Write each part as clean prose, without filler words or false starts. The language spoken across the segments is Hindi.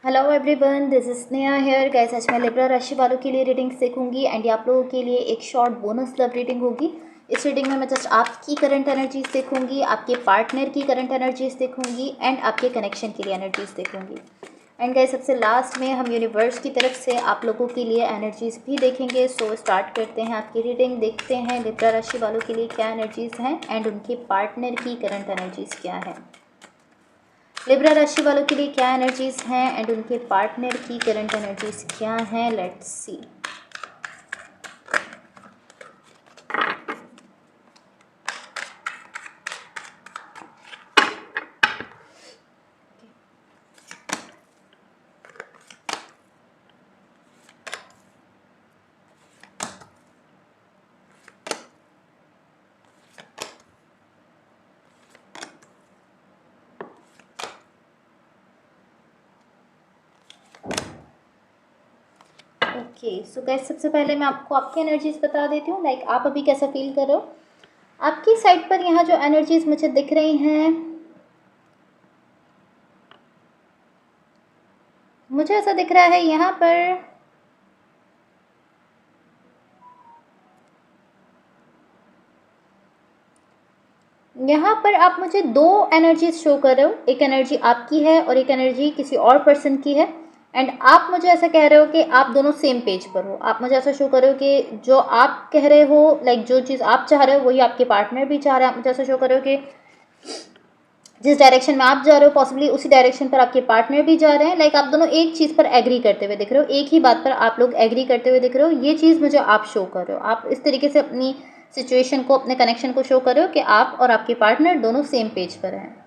Hello everyone, this is Sneha hair guys. आज मैं लिब्रा राशि वालों के लिए रीडिंग सीखूंगी एंड ये आप लोगों के लिए एक शॉर्ट बोनस लव रीडिंग होगी। इस रीडिंग में मैं जस्ट आपकी करंट एनर्जीज देखूंगी, आपके पार्टनर की करंट एनर्जीज देखूंगी एंड आपके कनेक्शन के लिए एनर्जीज देखूंगी। एंड गाइस, सबसे लास्ट में हम यूनिवर्स की तरफ से आप लोगों के लिए एनर्जीज भी देखेंगे। सो स्टार्ट करते हैं आपकी रीडिंग। देखते हैं लिब्रा राशि वालों के लिए क्या एनर्जीज हैं एंड उनके पार्टनर की करंट एनर्जीज क्या है। लिब्रा राशि वालों के लिए क्या एनर्जीज हैं एंड उनके पार्टनर की करंट एनर्जीज क्या हैं, let's see. Okay so guys, सबसे पहले मैं आपको आपकी एनर्जीज बता देती हूँ। लाइक आप अभी कैसा फील कर रहे हो। आपकी साइड पर यहाँ जो एनर्जीज मुझे दिख रही हैं, मुझे ऐसा दिख रहा है यहाँ पर आप मुझे दो एनर्जीज शो कर रहे हो। एक एनर्जी आपकी है और एक एनर्जी किसी और पर्सन की है। एंड आप मुझे ऐसा कह रहे हो कि आप दोनों सेम पेज पर हो। आप मुझे ऐसा शो कर रहे हो कि जो आप कह रहे हो, लाइक जो चीज़ आप चाह रहे हो वही आपके पार्टनर भी चाह रहे हैं। आप मुझे ऐसा शो कर रहे हो कि जिस डायरेक्शन में आप जा रहे हो पॉसिबली उसी डायरेक्शन पर आपके पार्टनर भी जा रहे हैं। लाइक आप दोनों एक चीज़ पर एग्री करते हुए दिख रहे हो, एक ही बात पर आप लोग एग्री करते हुए दिख रहे हो। ये चीज़ मुझे आप शो कर रहे हो। आप इस तरीके से अपनी सिचुएशन को, अपने कनेक्शन को शो कर रहे हो कि आप और आपके पार्टनर दोनों सेम पेज पर हैं।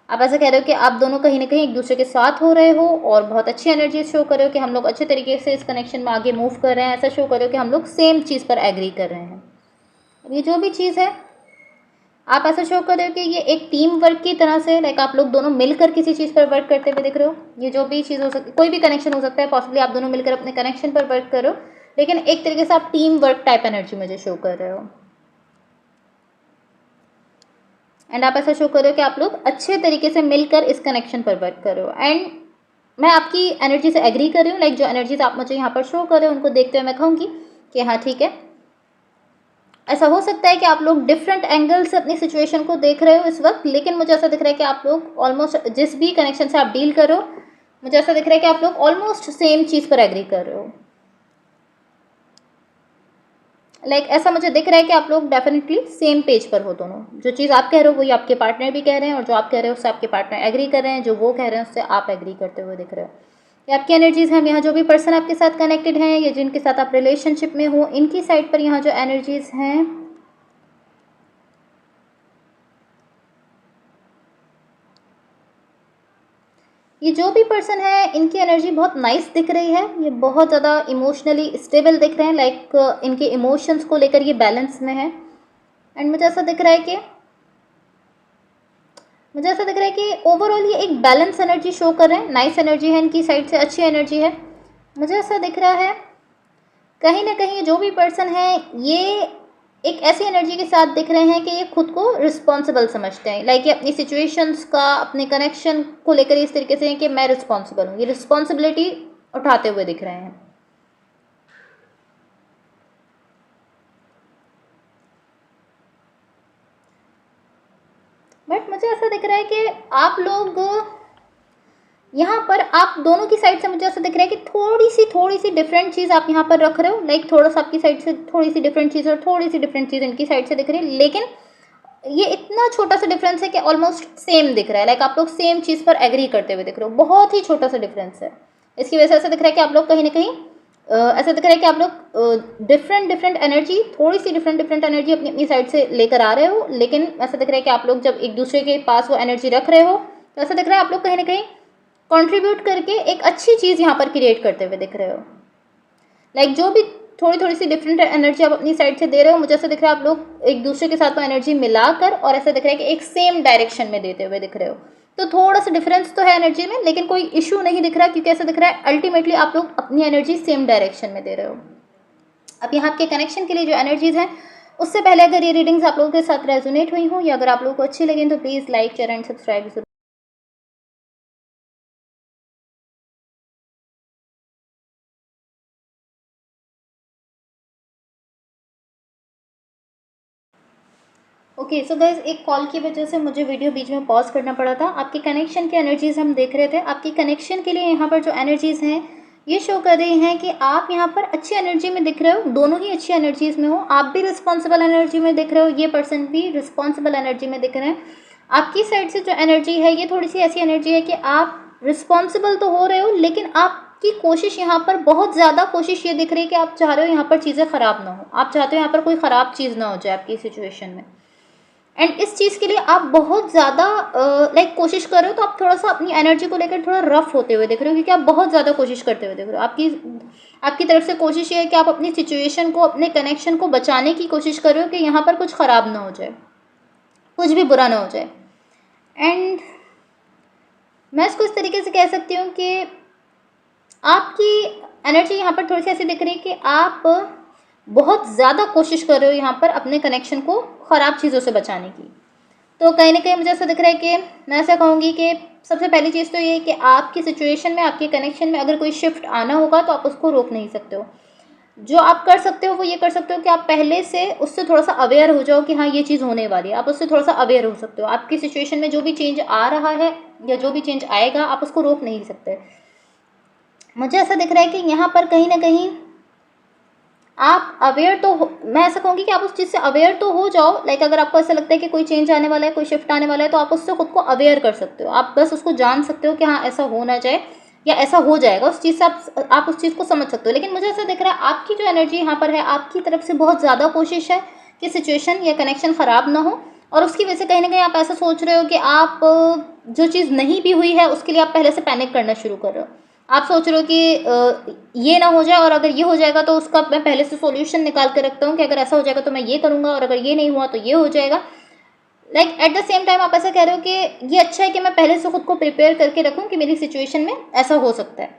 आप ऐसा कह रहे हो कि आप दोनों कहीं ना कहीं एक दूसरे के साथ हो रहे हो और बहुत अच्छी एनर्जी शो कर रहे हो कि हम लोग अच्छे तरीके से इस कनेक्शन में आगे मूव कर रहे हैं। ऐसा शो कर रहे हो कि हम लोग सेम चीज़ पर एग्री कर रहे हैं। ये जो भी चीज़ है, आप ऐसा शो कर रहे हो कि ये एक टीम वर्क की तरह से, लाइक आप लोग दोनों मिलकर किसी चीज़ पर वर्क करते हुए दिख रहे हो। ये जो भी चीज़ हो सकती है, कोई भी कनेक्शन हो सकता है, पॉसिबली आप दोनों मिलकर अपने कनेक्शन पर वर्क करो, लेकिन एक तरीके से आप टीम वर्क टाइप एनर्जी मुझे शो कर रहे हो। एंड आप ऐसा शो कर रहे हो कि आप लोग अच्छे तरीके से मिलकर इस कनेक्शन पर वर्क कर रहे हो। एंड मैं आपकी एनर्जी से एग्री कर रही हूँ। लाइक जो एनर्जीज आप मुझे यहाँ पर शो कर रहे हो उनको देखते हुए मैं कहूँगी कि हाँ ठीक है। ऐसा हो सकता है कि आप लोग डिफरेंट एंगल से अपनी सिचुएशन को देख रहे हो इस वक्त, लेकिन मुझे ऐसा दिख रहा है कि आप लोग ऑलमोस्ट जिस भी कनेक्शन से आप डील कर रहे हो, मुझे ऐसा दिख रहा है कि आप लोग ऑलमोस्ट सेम चीज़ पर एग्री कर रहे हो। लाइक ऐसा मुझे दिख रहा है कि आप लोग डेफिनेटली सेम पेज पर हो दोनों। जो चीज़ आप कह रहे हो वही आपके पार्टनर भी कह रहे हैं और जो आप कह रहे हो उससे आपके पार्टनर एग्री कर रहे हैं, जो वो कह रहे हैं उससे आप एग्री करते हुए दिख रहे हो। ये आपकी एनर्जीज हैं। यहाँ जो भी पर्सन आपके साथ कनेक्टेड हैं या जिनके साथ आप रिलेशनशिप में हो, इनकी साइड पर यहाँ जो एनर्जीज हैं, ये जो भी पर्सन है इनकी एनर्जी बहुत नाइस दिख रही है। ये बहुत ज़्यादा इमोशनली स्टेबल दिख रहे हैं। लाइक इनके इमोशंस को लेकर ये बैलेंस में है। एंड मुझे ऐसा दिख रहा है कि ओवरऑल ये एक बैलेंस एनर्जी शो कर रहे हैं। नाइस एनर्जी है इनकी साइड से, अच्छी एनर्जी है। मुझे ऐसा दिख रहा है कहीं ना कहीं जो भी पर्सन है ये एक ऐसी एनर्जी के साथ दिख रहे हैं कि ये खुद को रिस्पॉन्सिबल समझते हैं। लाइक ये अपनी सिचुएशंस का, अपने कनेक्शन को लेकर इस तरीके से है कि मैं रिस्पॉन्सिबल हूँ। ये रिस्पॉन्सिबिलिटी उठाते हुए दिख रहे हैं। बट मुझे ऐसा दिख रहा है कि आप लोग यहाँ पर, आप दोनों की साइड से मुझे ऐसा दिख रहा है कि थोड़ी सी डिफरेंट चीज़ आप यहाँ पर रख रहे हो। लाइक थोड़ा सा आपकी साइड से थोड़ी सी डिफरेंट चीज़ और थोड़ी सी डिफरेंट चीज़ इनकी साइड से दिख रही है, लेकिन ये इतना छोटा सा डिफरेंस है कि ऑलमोस्ट सेम दिख रहा है। लाइक आप लोग सेम चीज़ पर एग्री करते हुए दिख रहे हो। बहुत ही छोटा सा डिफरेंस है। इसकी वजह से ऐसा दिख रहा है कि आप लोग कहीं ना कहीं ऐसा दिख रहा है कि आप लोग डिफरेंट एनर्जी, थोड़ी सी डिफरेंट एनर्जी अपनी अपनी साइड से लेकर आ रहे हो, लेकिन ऐसा दिख रहा है कि आप लोग जब एक दूसरे के पास वो एनर्जी रख रहे हो तो ऐसा दिख रहा है आप लोग कहीं ना कहीं कंट्रीब्यूट करके एक अच्छी चीज़ यहाँ पर क्रिएट करते हुए दिख रहे हो। लाइक जो भी थोड़ी सी डिफरेंट एनर्जी आप अपनी साइड से दे रहे हो, मुझे ऐसा दिख रहा है आप लोग एक दूसरे के साथ वो एनर्जी मिलाकर और ऐसा दिख रहा है कि एक सेम डायरेक्शन में देते हुए दिख रहे हो। तो थोड़ा सा डिफरेंस तो है एनर्जी में, लेकिन कोई इशू नहीं दिख रहा, क्योंकि ऐसा दिख रहा है अल्टीमेटली आप लोग अपनी एनर्जी सेम डायरेक्शन में दे रहे हो। अब यहाँ आपके कनेक्शन के लिए जो एनर्जीज हैं, उससे पहले अगर ये रीडिंग्स आप लोगों के साथ रेजोनेट हुई हों या अगर आप लोगों को अच्छी लगे तो please like, share and subscribe okay so guys, एक कॉल की वजह से मुझे वीडियो बीच में पॉज करना पड़ा था। आपकी कनेक्शन की एनर्जीज़ हम देख रहे थे। आपकी कनेक्शन के लिए यहाँ पर जो एनर्जीज़ हैं ये शो कर रही हैं कि आप यहाँ पर अच्छी एनर्जी में दिख रहे हो, दोनों ही अच्छी एनर्जीज़ में हो। आप भी रिस्पॉन्सिबल एनर्जी में दिख रहे हो, ये पर्सन भी रिस्पॉन्सिबल एनर्जी में दिख रहे हैं। आपकी साइड से जो एनर्जी है ये थोड़ी सी ऐसी एनर्जी है कि आप रिस्पॉन्सिबल तो हो रहे हो, लेकिन आपकी कोशिश यहाँ पर बहुत ज़्यादा कोशिश ये दिख रही है कि आप चाह रहे हो यहाँ पर चीज़ें ख़राब ना हो, आप चाहते हो यहाँ पर कोई ख़राब चीज़ ना हो जाए आपकी सिचुएशन में। एंड इस चीज़ के लिए आप बहुत ज़्यादा लाइक कोशिश कर रहे हो। तो आप थोड़ा सा अपनी एनर्जी को लेकर थोड़ा रफ होते हुए दिख रहे हो, क्योंकि आप बहुत ज़्यादा कोशिश करते हुए दिख रहे हो। आपकी तरफ से कोशिश ये है कि आप अपनी सिचुएशन को, अपने कनेक्शन को बचाने की कोशिश कर रहे हो कि यहाँ पर कुछ ख़राब ना हो जाए, कुछ भी बुरा ना हो जाए। एंड मैं इसको इस तरीके से कह सकती हूँ कि आपकी एनर्जी यहाँ पर थोड़ी सी ऐसी दिख रही है कि आप बहुत ज़्यादा कोशिश कर रहे हो यहाँ पर अपने कनेक्शन को ख़राब चीज़ों से बचाने की। तो कहीं ना कहीं मुझे ऐसा दिख रहा है कि मैं ऐसा कहूँगी कि सबसे पहली चीज़ तो ये है कि आपकी सिचुएशन में, आपके कनेक्शन में अगर कोई शिफ्ट आना होगा तो आप उसको रोक नहीं सकते हो। जो आप कर सकते हो वो ये कर सकते हो कि आप पहले से उससे थोड़ा सा अवेयर हो जाओ कि हाँ ये चीज़ होने वाली है। आप उससे थोड़ा सा अवेयर हो सकते हो। आपकी सिचुएशन में जो भी चेंज आ रहा है या जो भी चेंज आएगा आप उसको रोक नहीं सकते। मुझे ऐसा दिख रहा है कि यहाँ पर कहीं ना कहीं आप अवेयर तो हो, मैं ऐसा कहूँगी कि आप उस चीज़ से अवेयर तो हो जाओ। लाइक अगर आपको ऐसा लगता है कि कोई चेंज आने वाला है, कोई शिफ्ट आने वाला है, तो आप उससे खुद को अवेयर कर सकते हो। आप बस उसको जान सकते हो कि हाँ ऐसा होना चाहिए या ऐसा हो जाएगा, उस चीज़ से आप उस चीज़ को समझ सकते हो। लेकिन मुझे ऐसा दिख रहा है आपकी जो एनर्जी यहाँ पर है, आपकी तरफ से बहुत ज़्यादा कोशिश है कि सिचुएशन या कनेक्शन ख़राब ना हो, और उसकी वजह से कहीं ना कहीं आप ऐसा सोच रहे हो कि आप जो चीज़ नहीं भी हुई है उसके लिए आप पहले से पैनिक करना शुरू कर रहे हो। आप सोच रहे हो कि ये ना हो जाए, और अगर ये हो जाएगा तो उसका मैं पहले से सॉल्यूशन निकाल के रखता हूँ कि अगर ऐसा हो जाएगा तो मैं ये करूँगा, और अगर ये नहीं हुआ तो ये हो जाएगा। Like at the same time आप ऐसा कह रहे हो कि ये अच्छा है कि मैं पहले से खुद को प्रिपेयर करके रखूँ कि मेरी सिचुएशन में ऐसा हो सकता है।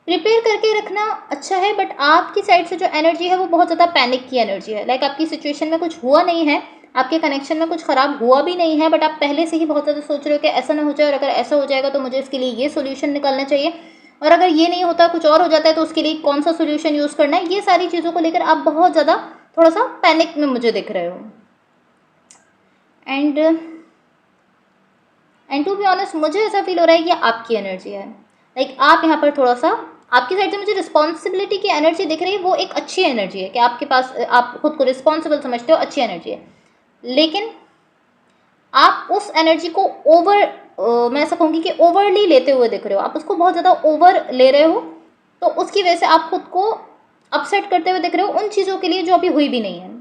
प्रिपेयर करके रखना अच्छा है, बट आपकी साइड से जो एनर्जी है वो बहुत ज़्यादा पैनिक की एनर्जी है। लाइक आपकी सिचुएशन में कुछ हुआ नहीं है, आपके कनेक्शन में कुछ ख़राब हुआ भी नहीं है, बट आप पहले से ही बहुत ज़्यादा सोच रहे हो कि ऐसा ना हो जाए, और अगर ऐसा हो जाएगा तो मुझे इसके लिए ये सोल्यूशन निकालना चाहिए, और अगर ये नहीं होता कुछ और हो जाता है तो उसके लिए कौन सा सोल्यूशन यूज़ करना है। ये सारी चीज़ों को लेकर आप बहुत ज़्यादा थोड़ा सा पैनिक में मुझे दिख रहे हो। एंड टू बी ऑनेस्ट मुझे ऐसा फील हो रहा है कि आपकी एनर्जी है। लाइक आप यहाँ पर थोड़ा सा, आपकी साइड से मुझे रिस्पॉन्सिबिलिटी की एनर्जी दिख रही है। वो एक अच्छी एनर्जी है कि आपके पास, आप खुद को रिस्पॉन्सिबल समझते हो, अच्छी एनर्जी है। लेकिन आप उस एनर्जी को मैं ऐसा कहूँगी कि ओवरली लेते हुए दिख रहे हो। आप उसको बहुत ज़्यादा ओवर ले रहे हो, तो उसकी वजह से आप खुद को अपसेट करते हुए दिख रहे हो उन चीज़ों के लिए जो अभी हुई भी नहीं है।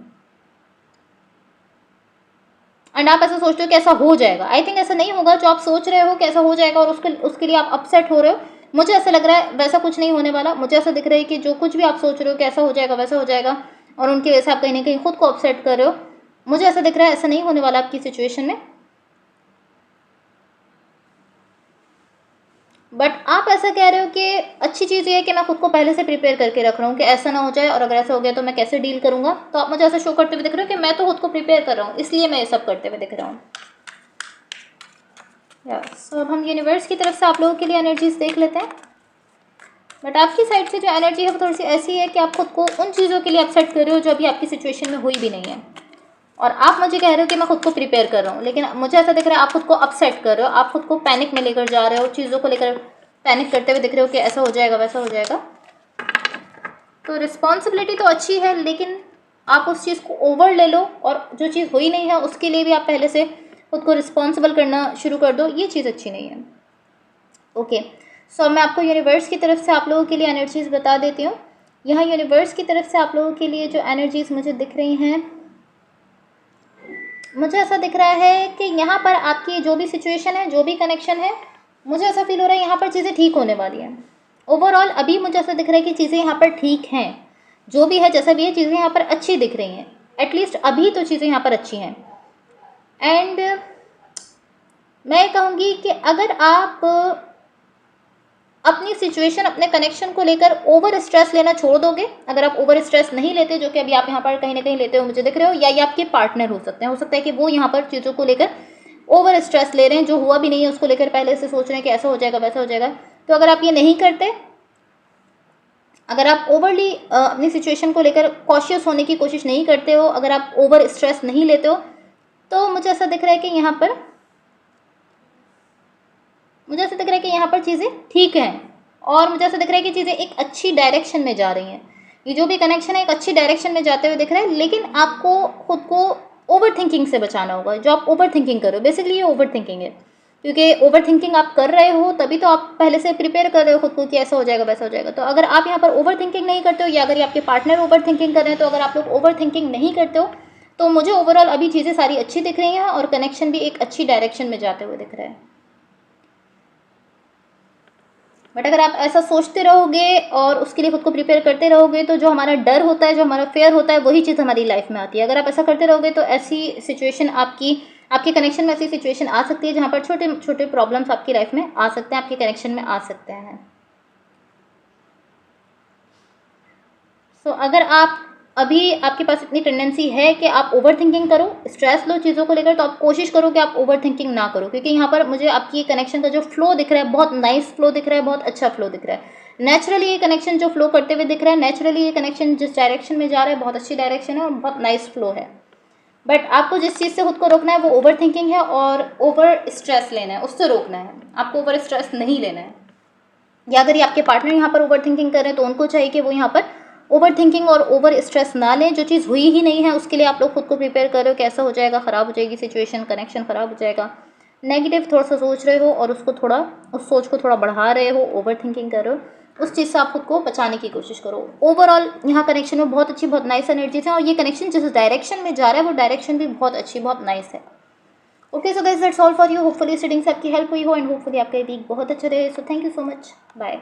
एंड आप ऐसा सोचते हो कि ऐसा हो जाएगा। आई थिंक ऐसा नहीं होगा जो आप सोच रहे हो कि ऐसा हो जाएगा, और उसके लिए आप अपसेट हो रहे हो। मुझे ऐसा लग रहा है वैसा कुछ नहीं होने वाला। मुझे ऐसा दिख रहा है कि जो कुछ भी आप सोच रहे हो कि ऐसा हो जाएगा वैसा हो जाएगा, और उनकी वजह से आप कहीं ना कहीं खुद को अपसेट कर रहे हो। मुझे ऐसा दिख रहा है ऐसा नहीं होने वाला आपकी सिचुएशन में। बट आप ऐसा कह रहे हो कि अच्छी चीज़ ये है कि मैं खुद को पहले से प्रिपेयर करके रख रहा हूँ कि ऐसा ना हो जाए, और अगर ऐसा हो गया तो मैं कैसे डील करूँगा। तो आप मुझे ऐसा शो करते हुए दिख रहे हो कि मैं तो खुद को प्रिपेयर कर रहा हूँ, इसलिए मैं ये सब करते हुए दिख रहा हूँ। सो अब हम यूनिवर्स की तरफ से आप लोगों के लिए एनर्जीज देख लेते हैं। बट आपकी साइड से जो एनर्जी है वो थोड़ी सी ऐसी है कि आप खुद को उन चीज़ों के लिए अपसेट कर रहे हो जो अभी आपकी सिचुएशन में हुई भी नहीं है, और आप मुझे कह रहे हो कि मैं खुद को प्रिपेयर कर रहा हूँ। लेकिन मुझे ऐसा दिख रहा है आप खुद को अपसेट कर रहे हो, आप खुद को पैनिक में लेकर जा रहे हो, चीज़ों को लेकर पैनिक करते हुए दिख रहे हो कि ऐसा हो जाएगा वैसा हो जाएगा। तो रिस्पॉन्सिबिलिटी तो अच्छी है, लेकिन आप उस चीज़ को ओवर ले लो, और जो चीज़ हुई नहीं है उसके लिए भी आप पहले से खुद को रिस्पॉन्सिबल करना शुरू कर दो। ये चीज़ अच्छी नहीं है। ओके सो मैं आपको यूनिवर्स की तरफ से आप लोगों के लिए एनर्जीज़ बता देती हूँ। यहाँ यूनिवर्स की तरफ से आप लोगों के लिए जो एनर्जीज़ मुझे दिख रही हैं, मुझे ऐसा दिख रहा है कि यहाँ पर आपकी जो भी सिचुएशन है, जो भी कनेक्शन है, मुझे ऐसा फील हो रहा है यहाँ पर चीज़ें ठीक होने वाली हैं। ओवरऑल अभी मुझे ऐसा दिख रहा है कि चीज़ें यहाँ पर ठीक हैं, जो भी है जैसा भी है चीज़ें यहाँ पर अच्छी दिख रही हैं। एटलीस्ट अभी तो चीज़ें यहाँ पर अच्छी हैं। एंड मैं कहूँगी कि अगर आप अपनी सिचुएशन, अपने कनेक्शन को लेकर ओवर स्ट्रेस लेना छोड़ दोगे, अगर आप ओवर स्ट्रेस नहीं लेते, जो कि अभी आप यहाँ पर कहीं ना कहीं लेते हो मुझे दिख रहे हो, या ये आपके पार्टनर हो सकते हैं, हो सकता है कि वो यहाँ पर चीज़ों को लेकर ओवर स्ट्रेस ले रहे हैं, जो हुआ भी नहीं है उसको लेकर पहले से सोच रहे हैं कि ऐसा हो जाएगा वैसा हो जाएगा। तो अगर आप ये नहीं करते, अगर आप ओवरली अपनी सिचुएशन को लेकर कॉशियस होने की कोशिश नहीं करते हो, अगर आप ओवर स्ट्रेस नहीं लेते हो, तो मुझे ऐसा दिख रहा है कि यहाँ पर चीज़ें ठीक हैं, और मुझे ऐसा दिख रहा है कि चीज़ें एक अच्छी डायरेक्शन में जा रही हैं। ये जो भी कनेक्शन है एक अच्छी डायरेक्शन में जाते हुए दिख रहा है, लेकिन आपको खुद को ओवर थिंकिंग से बचाना होगा। जो आप ओवर थिंकिंग कर रहे हो, बेसिकली ये ओवर थिंकिंग है, क्योंकि ओवर थिंकिंग आप कर रहे हो तभी तो आप पहले से प्रिपेयर कर रहे हो खुद को कि ऐसा हो जाएगा वैसा हो जाएगा। तो अगर आप यहाँ पर ओवर थिंकिंग नहीं करते हो, या अगर आपके पार्टनर ओवर थिंकिंग कर रहे हैं, तो अगर आप लोग ओवर थिंकिंग नहीं करते हो तो मुझे ओवरऑल अभी चीज़ें सारी अच्छी दिख रही हैं, और कनेक्शन भी एक अच्छी डायरेक्शन में जाते हुए दिख रहा है। बट अगर आप ऐसा सोचते रहोगे और उसके लिए खुद को प्रिपेयर करते रहोगे, तो जो हमारा डर होता है, जो हमारा फेयर होता है, वही चीज़ हमारी लाइफ में आती है। अगर आप ऐसा करते रहोगे तो ऐसी सिचुएशन आपके कनेक्शन में ऐसी सिचुएशन आ सकती है जहाँ पर छोटे छोटे प्रॉब्लम्स आपकी लाइफ में आ सकते हैं, आपके कनेक्शन में आ सकते हैं। सो अगर आप अभी आपके पास इतनी टेंडेंसी है कि आप ओवर थिंकिंग करो, स्ट्रेस लो चीज़ों को लेकर, तो आप कोशिश करो कि आप ओवर थिंकिंग ना करो, क्योंकि यहाँ पर मुझे आपकी कनेक्शन का जो फ्लो दिख रहा है बहुत नाइस फ्लो दिख रहा है, बहुत अच्छा फ्लो दिख रहा है। नेचुरली ये कनेक्शन जो फ्लो करते हुए दिख रहा है, नेचुरली ये कनेक्शन जिस डायरेक्शन में जा रहा है बहुत अच्छी डायरेक्शन है और बहुत नाइस फ्लो है। बट आपको जिस चीज़ से खुद को रोकना है वो ओवर थिंकिंग है, और ओवर स्ट्रेस लेना है, उससे रोकना है। आपको ओवर स्ट्रेस नहीं लेना है। या अगर ये आपके पार्टनर यहाँ पर ओवर थिंकिंग कर रहे हैं तो उनको चाहिए कि वो यहाँ पर ओवर थिंकिंग और ओवर स्ट्रेस ना लें। जो चीज़ हुई ही नहीं है उसके लिए आप लोग खुद को प्रिपेयर कर रहे हो, कैसा हो जाएगा, ख़राब हो जाएगी सिचुएशन, कनेक्शन ख़राब हो जाएगा, नेगेटिव थोड़ा सा सोच रहे हो और उस सोच को थोड़ा बढ़ा रहे हो, ओवर थिंकिंग कर रहे हो, उस चीज़ से आप खुद को बचाने की कोशिश करो। ओवरऑल यहाँ कनेक्शन में बहुत अच्छी, बहुत नाइस एनर्जीज है, और ये कनेक्शन जिस डायरेक्शन में जा रहा है वो डायरेक्शन भी बहुत अच्छी, बहुत नाइस है। Okay, so guys that's all for you. Hopefully reading से आपकी हेल्प हुई हो, एंड होपफुली आपका वीक बहुत अच्छा रहे। So thank you so much, bye.